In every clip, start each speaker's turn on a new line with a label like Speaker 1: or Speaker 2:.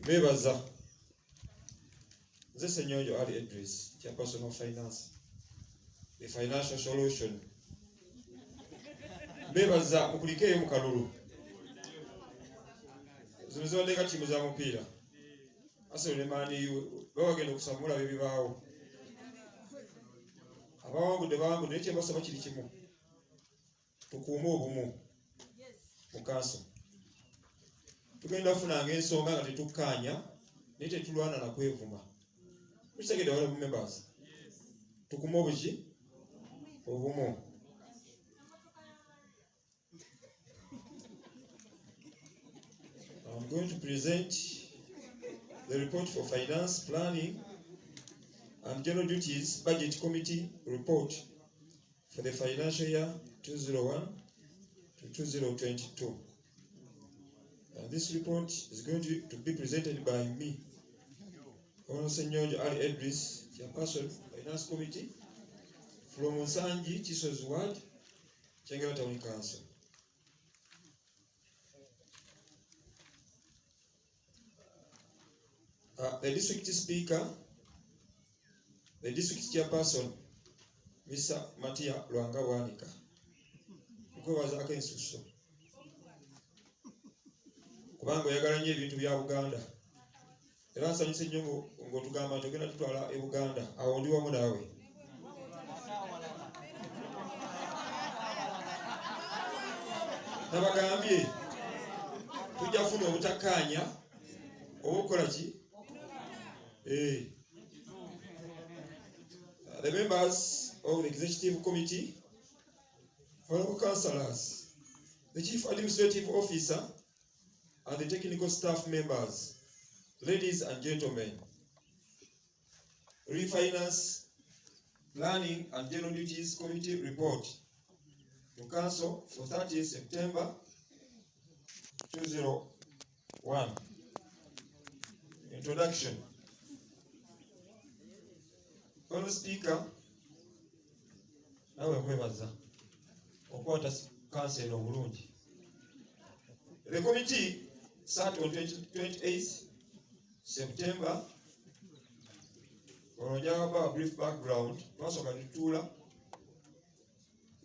Speaker 1: Bebaza. This is your early address, your personal finance, the financial solution. Bebaza mukulike mu kalulu. Zimizo ndeka timu za mpira. Asole mani bagenda okusamula bibaawo. Abawangu bangu n'ekye basaba kiri kimu. Tukuume obumu. Mukaso. Tugenda kufunanga ensonga nga tetukkaanya naye tetulwana na kwevuma. Mukitegedde wale mu members. Tukuume obuki? Obumu. I'm going to present the report for finance, planning, and general duties budget committee report for the financial year 2001 to 2022. And this report is going to be presented by me, Honorable Senyor Ali Edris, Chairperson, Finance Committee, from Nsangi, Chiso's Ward, Kyengera Town Council. The district speaker, the district chairperson, Mr. Matia Lwanga Wanika. Mkwebaza akensuso. Kubango yagala nnyo ebintu bya Buganda. Era nsanyuse nnyo ng'otugamba tugenda tutwala e Buganda. Awo ndi wamu naawe. Nabagambye tujja kufuna obutakkaanya obukola ki? The members of the executive committee, honorable councillors, the chief administrative officer, and the technical staff members, ladies and gentlemen, Refinance, Planning and General Duties Committee report to Council for 30th September 2001. Introduction. Honorable Speaker, nawe nkwebaza okwata council obulungi. The committee sat on 28th September. Onojaba a brief background. Twasooka tutuula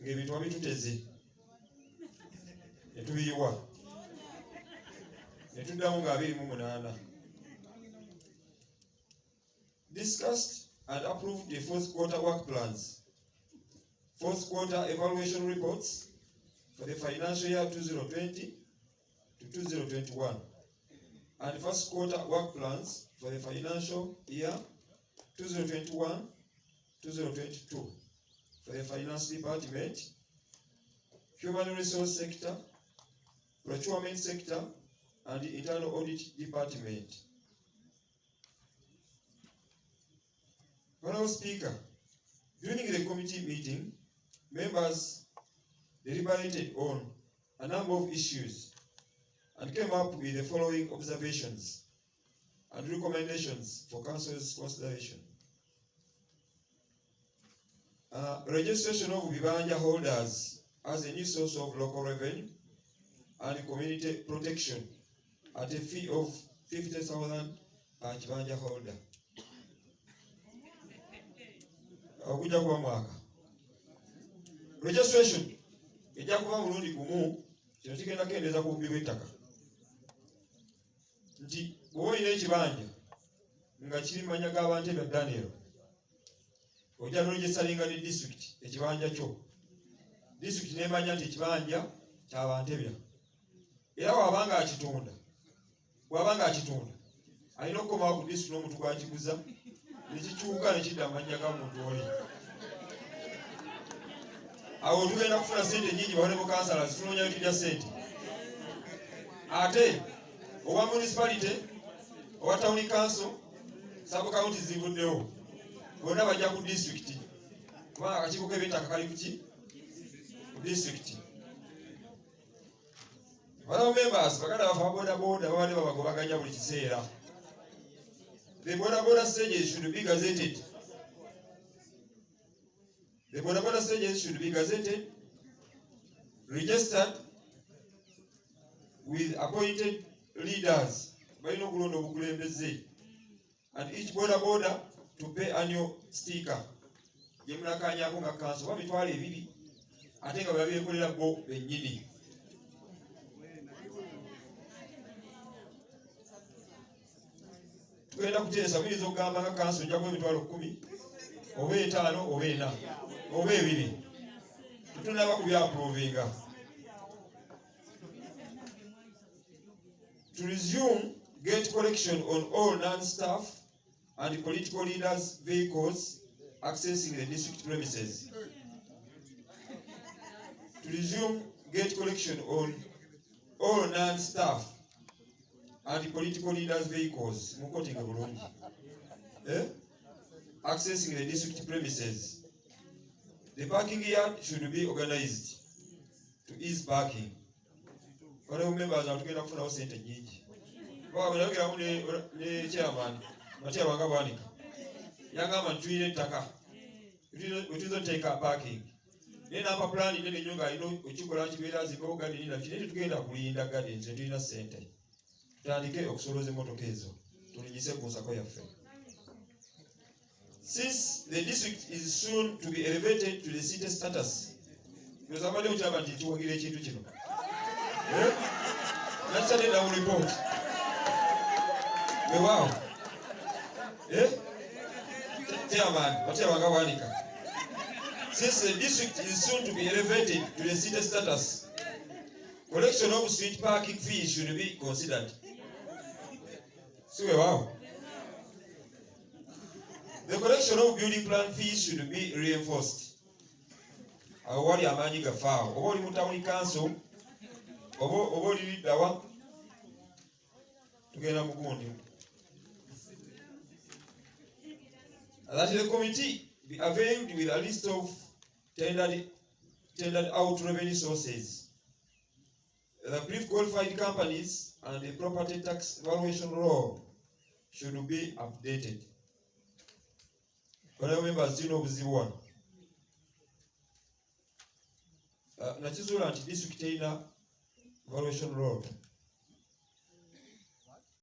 Speaker 1: ng'ebintu wabituteze ne tubiyiwa ne tuddamu nga 28. Discussed and approved the fourth quarter work plans, fourth quarter evaluation reports for the financial year 2020 to 2021, and first quarter work plans for the financial year 2021-2022 for the finance department, human resource sector, procurement sector, and the internal audit department. Honorable Speaker, during the committee meeting, members deliberated on a number of issues and came up with the following observations and recommendations for Council's consideration. Registration of Vibanja holders as a new source of local revenue and community protection at a fee of 50,000 per Vibanja holder. Registration ejja kuba mulundi gumu, kino kigenda kendeeza ku bubbi bw'ettaka. Nti bw'oba olina ekibanja nga kiri manya g'abantu ebya Daniel, ojja n'oregistaringa ne district ekibanja kyo. District n'emanya nti ekibanja ky'abantu ebya. Era bw'abanga akitunda, alina okukomawo ku district n'omuntu gw'akiguza, nekikyuka nekidda mu mannya ga muntu oli. Awo tugenda kufuna sente nyingi bawonebo councillors, tunoonya tujja sente. Ate owa municipality, owa town council, sub county zivuddewo, bonna bajja ku district kubanga akakiiko k'eby'ettaka kali kuki? Ku district. Honorable members, baganda bafe abodaboda babadde babagobaganya buli kiseera. The border stages should be gazetted. The border stages should be gazetted, registered with appointed leaders balina okulonda obukulembeze, and each boda to pay annual sticker gye munakanyako nga kanso oba mitwalo 2 ate nga babyekolera bo bennyini. Tugenda kuteesa muyinza okugamba nga kanso ojja kuba emitwalo 10 oba 5 oba 4 oba 2 tetunaba kubyaprovinga. To resume gate collection on all non-staff and political leaders' vehicles accessing the district premises. To resume gate collection on all non-staff and political leaders' vehicles accessing the district premises. The parking yard should be organized to ease parking. Wale members atugenda kufuna sente nyingi. Baba balagera mu ne chairman Matia Bangabwanika. Yangamba ntuyire ettaka. Utuzo take a parking. Nena apa plan nene nyonga ino okikola kibeera ziko garden na kile tugenda kulinda garden nze tulina sente. Tutandike okusoloza emmotoka ezo. Tulinyise ku nsako yaffe. Since the district is soon to be elevated to the city status. Yozabale uchaba nti tuwagire ekintu kino. Let's send it down report. Wow. Since the district is soon to be elevated to the city status, collection of street parking fees should be considered. So, wow. The collection of building plan fees should be reinforced. Awali amanyi gafaawo. Oba oli mu town council, oba oli liddawa, tugenda mu gundi. That the committee be availed with a list of tendered out revenue sources. The brief qualified companies and the property tax valuation law should be updated. Honorable members, you know the one. Nachizula anti district valuation law.